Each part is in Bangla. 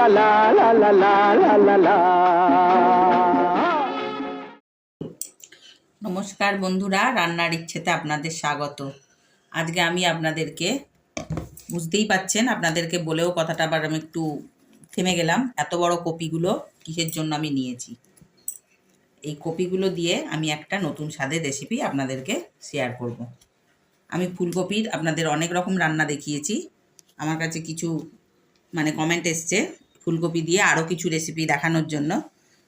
লা লা লা লা লা লা লা। নমস্কার বন্ধুরা, রান্নার ইচ্ছেতে আপনাদের স্বাগত। আজকে আমি আপনাদেরকে, বুঝতেই পাচ্ছেন, আপনাদেরকে বলেও কথাটা আবার আমি একটু থেমে গেলাম। এত বড় কপিগুলো কিসের জন্য আমি নিয়েছি। এই কপিগুলো দিয়ে আমি একটা নতুন স্বাদের রেসিপি আপনাদেরকে শেয়ার করব। আমি ফুলকপির আপনাদের অনেক রকম রান্না দেখিয়েছি। আমার কাছে কিছু কমেন্ট এসছে ফুলকপি দিয়ে আরও কিছু রেসিপি দেখানোর জন্য।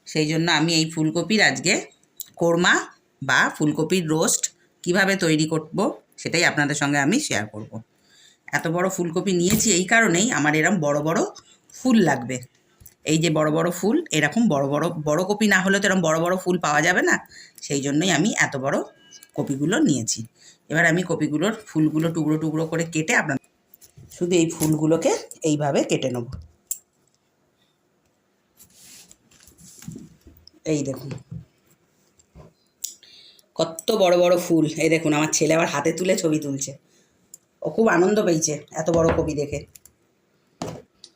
সেই জন্য আমি এই ফুলকপির আজকে কোরমা বা ফুলকপির রোস্ট কিভাবে তৈরি করব সেটাই আপনাদের সঙ্গে আমি শেয়ার করব। এত বড় ফুলকপি নিয়েছি এই কারণেই, আমার এরকম বড় বড় ফুল লাগবে। এই যে বড় বড় ফুল, এরকম বড় কপি না হলে তো এরকম বড় বড় ফুল পাওয়া যাবে না। সেই জন্যই আমি এত বড় কপিগুলো নিয়েছি। এবার আমি কপিগুলোর ফুলগুলো টুকরো টুকরো করে কেটে আপনাদের শুধু এই ফুলগুলোকে এইভাবে কেটে নেব। এই দেখুন কত বড় বড় ফুল। এই দেখুন আমার ছেলে আবার হাতে তুলে ছবি তুলছে। ও খুব আনন্দ পেয়েছে এত বড় কপি দেখে।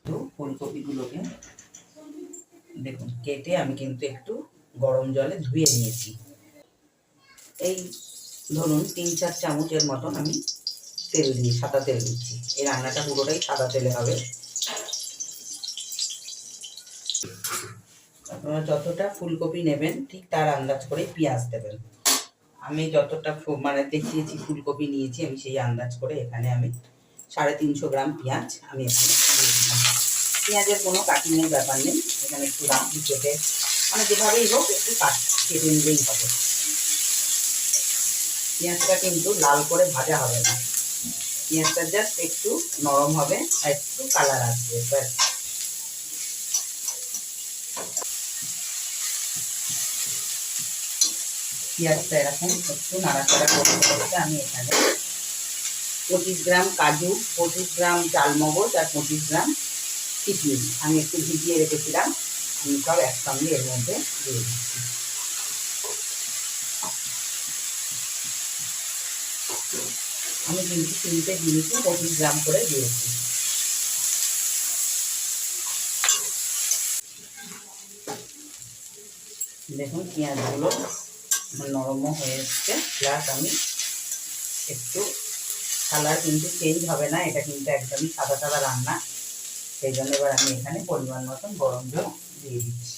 তো ফুলকপিগুলোকে দেখুন কেটে আমি কিন্তু একটু গরম জলে ধুয়ে নিয়েছি। এই ধরুন ৩-৪ চামচের মতন আমি তেল দিই, সাদা তেল দিচ্ছি। এই রান্নাটা পুরোটাই সাদা তেলে হবে। আপনারা যতটা ফুলকপি নেবেন ঠিক তার আন্দাজ করে পেঁয়াজ দেবেন। আমি যতটা দেখিয়েছি ফুলকপি নিয়েছি, আমি সেই আন্দাজ করে এখানে আমি 350 গ্রাম পেঁয়াজ আমি এখানে দিয়ে দিলাম। পেঁয়াজের কোনো কাটিংয়ের ব্যাপার নেই, এখানে একটু রাখি কেটে যেভাবেই হোক একটু কেটে নিলেই হবে। পেঁয়াজটা কিন্তু লাল করে ভাজা হবে না, পেঁয়াজটা জাস্ট একটু নরম হবে আর একটু কালার আসবে। ব্যাস। পেঁয়াজটা এরকম একটু নাড়াচাড়া করতে করতে আমি এখানে 25 গ্রাম কাজু, 25 গ্রাম চালমগজ আর 25 গ্রাম কিশমিশ আমি একটু ভিজিয়ে রেখেছিলাম, আমি সব একসঙ্গে এর মধ্যে দিয়ে দিচ্ছি। আমি কিন্তু 3টে জিনিসই 25 গ্রাম করে দিয়েছি। দেখুন পেঁয়াজগুলো নরম হয়ে এসছে, প্লাস আমি একটু কালার কিন্তু চেঞ্জ হবে না, এটা কিন্তু একদমই সাদা সাদা রান্না। সেই জন্য এবার আমি এখানে পরিমাণ মতন গরম জল দিয়ে দিচ্ছি।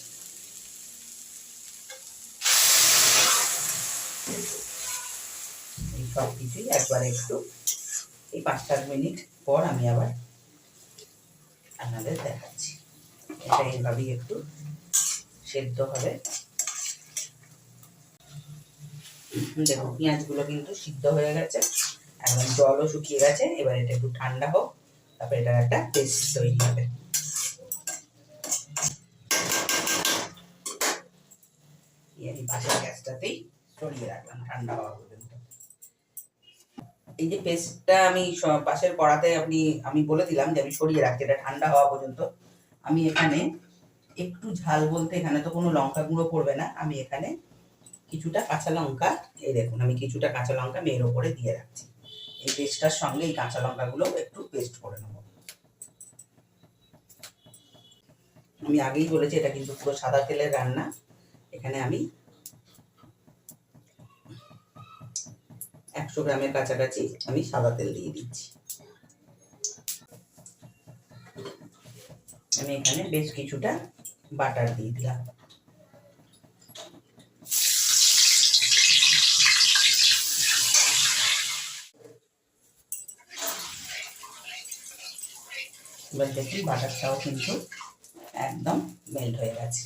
এই সব কিছুই একবারে একটু এই 5-7 মিনিট পর আমি আবার আপনাদের দেখাচ্ছি। এটা এইভাবেই একটু সেদ্ধ হবে। দেখুন পেঁয়াজগুলো কিন্তু সিদ্ধ হয়ে গেছে, একদম জলও শুকিয়ে গেছে। এবার এটা একটু ঠান্ডা হোক, তারপরে এটার একটা পেস্ট তৈরি হবে। আমি পাশের গ্যাসটাতেই সরিয়ে রাখলাম ঠান্ডা হওয়া পর্যন্ত। এই যে পেস্টটা আমি পাশের কড়াতে আমি বলে দিলাম যে আমি সরিয়ে রাখছি এটা ঠান্ডা হওয়া পর্যন্ত। আমি এখানে একটু ঝাল বলতে এখানে তো কোনো লঙ্কা গুঁড়ো পড়বে না, আমি এখানে কিছুটা কাঁচা লঙ্কা, এই দেখুন আমি কিছুটা কাঁচা লঙ্কা মেয়ের ওপরে দিয়ে রাখছি। এই পেস্টটার সঙ্গে এই কাঁচা লঙ্কাগুলো একটু পেস্ট করে নেব। আমি আগেই বলেছি এটা কিন্তু পুরো সাদা তেলের রান্না। এখানে আমি 100 গ্রামের কাছাকাছি আমি সাদা তেল দিয়ে দিচ্ছি। আমি এখানে বেশ কিছুটা বাটার দিয়ে দিলাম। এবার দেখুন বাটারটাও কিন্তু একদম মেল্ট হয়ে গেছে।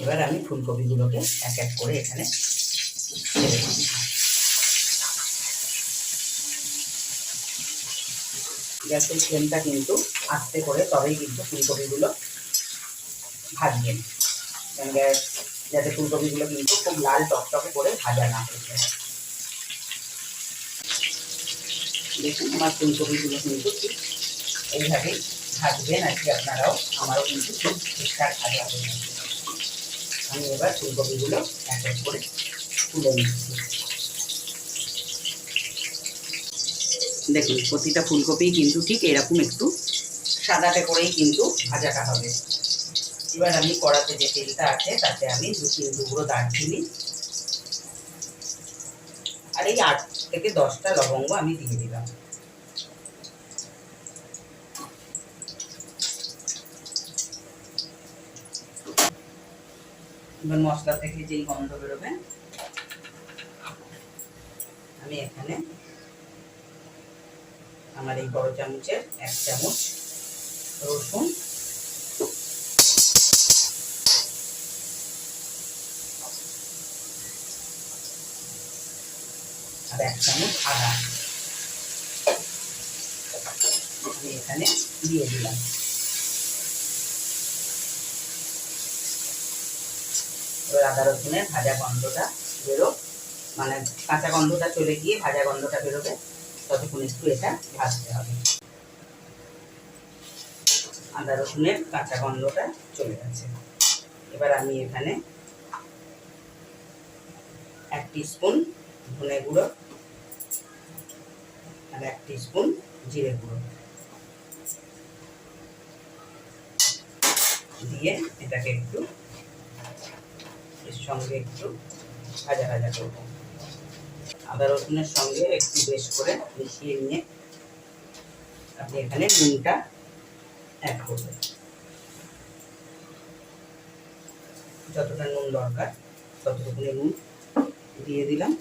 এবার আমি ফুলকপিগুলোকে এক এক করে এখানে ছেড়ে দিচ্ছি। গ্যাসের ফ্লেমটা কিন্তু আস্তে করে তবেই কিন্তু ফুলকপিগুলো ভাজবেন, যাতে ফুলকপিগুলো কিন্তু খুব লাল টকটকে করে ভাজা না হয়ে যায়। দেখুন আমার ফুলকপিগুলো কিন্তু ঠিক এইভাবেই ভাজবেন আর কি আপনারাও, আমারও কিন্তু খুব ঠিকঠাক ভাজা হয়ে যাবে। আমি এবার ফুলকপিগুলো এক এক করে তুলে নিচ্ছি। দেখুন প্রতিটা ফুলকপি কিন্তু ঠিক এরকম একটু সাদাটে করেই কিন্তু ভাজাটা হবে। এবার আমি কড়াতে যে তেলটা আছে তাতে আমি 2-3 টুকরো দারচিনি আর এই 8 থেকে 10টা লবঙ্গ আমি দিয়ে দিলাম। এবার মশলা থেকে যেই গন্ধ বেরোবে আমি এখানে আমার এই বড় চামচের 1 চামচ রসুন আর 1 চামচ আদা আমি এখানে দিয়ে দিলাম। এবার আদা রসুনের ভাজা গন্ধটা বেরো, মানে কাঁচা গন্ধটা চলে গিয়ে ভাজা গন্ধটা বেরোবে, ততক্ষণ একটু এটা ভাজতে হবে। আদা রসুনের কাঁচা গন্ধটা চলে গেছে। এবার আমি এখানে 1 টিস্পুন ধনে গুঁড়ো আর 1 টিস্পুন জিরে গুঁড়ো দিয়ে এটাকে একটু এর সঙ্গে একটু ভাজা ভাজা করব। আদা রসুনের সঙ্গে একটু বেশ করে মিশিয়ে নিয়ে আপনি এখানে নুনটা অ্যাড করবেন। যতটা নুন দরকার ততটুকু নুন দিয়ে দিলাম।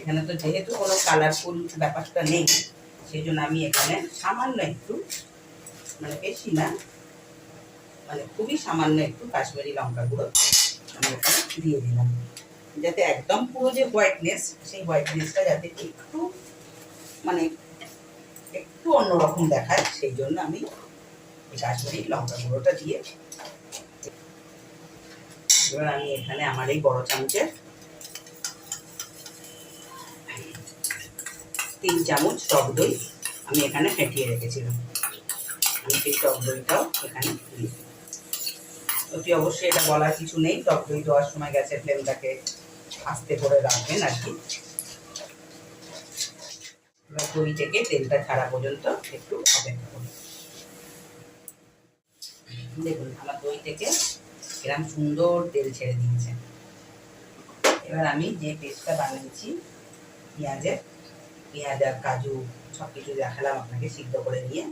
এখানে তো যেহেতু কোনো কালারফুল ব্যাপারটা নেই, সেই জন্য আমি এখানে সামান্য একটু, মানে বেশি না, মানে খুবই সামান্য একটু কাশ্মীরি লঙ্কা গুঁড়ো আমি এখানে দিয়ে দিলাম, যাতে একদম পুরো যে হোয়াইটনেস, সেই হোয়াইটনেসটা যাতে একটু মানে একটু অন্যরকম দেখায়, সেই জন্য আমি এই কাশ্মীরি লঙ্কা গুঁড়োটা দিয়ে। এবার আমি এখানে আমার এই বড় চামচের 3 চামচ টক দই আমি এখানে ফেটিয়ে রেখেছিলাম, আমি সেই টক দইটাও এখানে দিয়ে দিই। অতি অবশ্যই এটা বলার কিছু নেই, টক দই দেওয়ার সময় গ্যাসের ফ্লেমটাকে আস্তে করে রাখবেন আর কি। এবার দই থেকে তেলটা ছাড়া পর্যন্ত একটু অপেক্ষা করুন। দেখুন আমার দই থেকে এরকম সুন্দর তেল ছেড়ে দিয়েছে। এবার আমি যে পেস্টটা বানিয়েছি পেঁয়াজ আর কাজু সব কিছু দেখালাম আপনাকে, সিদ্ধ করে নিয়ে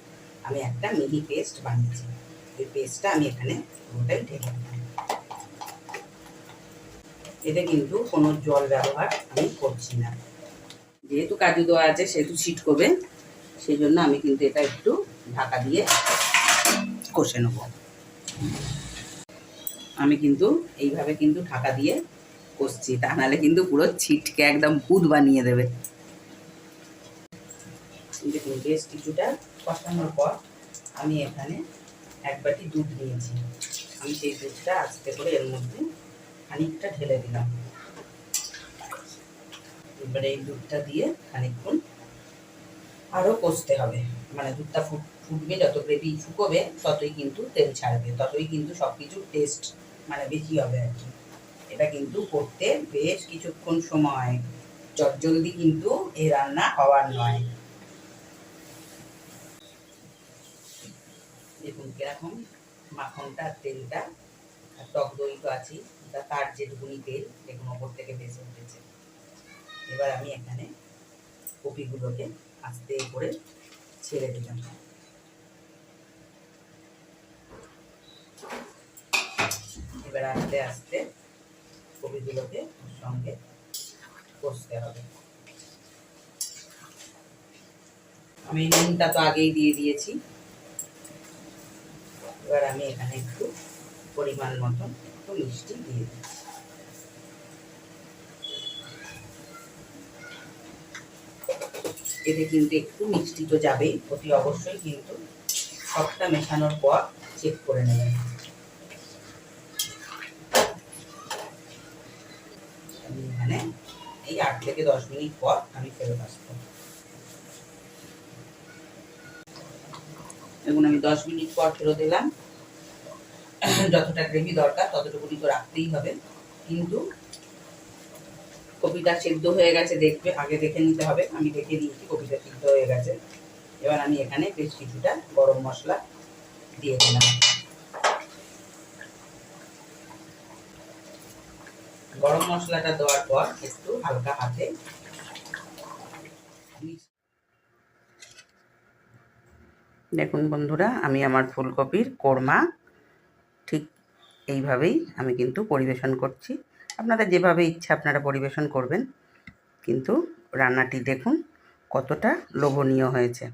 আমি একটা মিহি পেস্ট বানিয়েছি। এই পেস্টটা আমি এখানে পুরোটাই ঢেলে দিলাম। এতে কিন্তু কোনো জল ব্যবহার আমি করছি না, যেহেতু কাজু দেওয়া আছে সেহেতু সিট করবে, সেই জন্য আমি কিন্তু এটা একটু ঢাকা দিয়ে কষে নেব। আমি কিন্তু এইভাবে কিন্তু ঢাকা দিয়ে কষছি, তা নাহলে কিন্তু পুরো ছিটকে একদম ভূত বানিয়ে দেবে। দেখুন বেশ কিছুটা কষানোর পর আমি এখানে 1 বাটি দুধ নিয়েছি, আমি সেই দুধটা আস্তে করে এর মধ্যে খানিকটা ঢেলে দিলাম। এবারে এই দুধটা দিয়ে খানিকক্ষণ আরও কষতে হবে, মানে দুধটা ফুটবে, যত গ্রেভি শুকোবে ততই কিন্তু তেল ছাড়বে, ততই কিন্তু সব কিছুর টেস্ট মানে বেশি হবে আর কি। এটা কিন্তু করতে বেশ কিছুক্ষণ সময়, চটজলদি কিন্তু এই রান্না হওয়ার নয়। দেখুন কিরকম মাখনটা, তেলটা আর টক দই তো আছেই, তার যেটুকুনি তেল দেখুন ওপর থেকে ভেসে উঠেছে। এবার আমি এখানে কপিগুলোকে আস্তে করে ছেড়ে দিলাম। এবার আস্তে আস্তে কপিগুলোকে ওর সঙ্গে কষতে হবে। আমি নুনটা তো আগেই দিয়ে দিয়েছি। এবার আমি এখানে একটু পরিমাণ মতন একটু মিষ্টি দিয়ে দিচ্ছি। এতে কিন্তু একটু মিষ্টি তো যাবেই, অতি অবশ্যই কিন্তু সবটা মেশানোর পর চেক করে নেবেন। আমি এখানে এই 8 থেকে 10 মিনিট পর আমি ফেরত আসবো। এখন আমি 10 মিনিট পর ফেরত এলাম। যতটা গ্রেভি দরকার ততটুকুনি তো রাখতেই হবে, কিন্তু কপিটা সিদ্ধ হয়ে গেছে, দেখবে আগে দেখে নিতে হবে। আমি দেখে নিয়েছি কপিটা সিদ্ধ হয়ে গেছে। এবার আমি এখানে বেশ কিছুটা গরম মশলা দিয়ে দিলাম। গরম মশলাটা দেওয়ার পর একটু হালকা হাতে দেখুন বন্ধুরা, আমি আমার ফুলকপির কোরমা ঠিক এইভাবেই আমি কিন্তু পরিবেশন করছি। আপনাদের যেভাবে ইচ্ছা আপনারা পরিবেশন করবেন, কিন্তু রান্নাটি দেখুন কতটা লোভনীয় হয়েছে।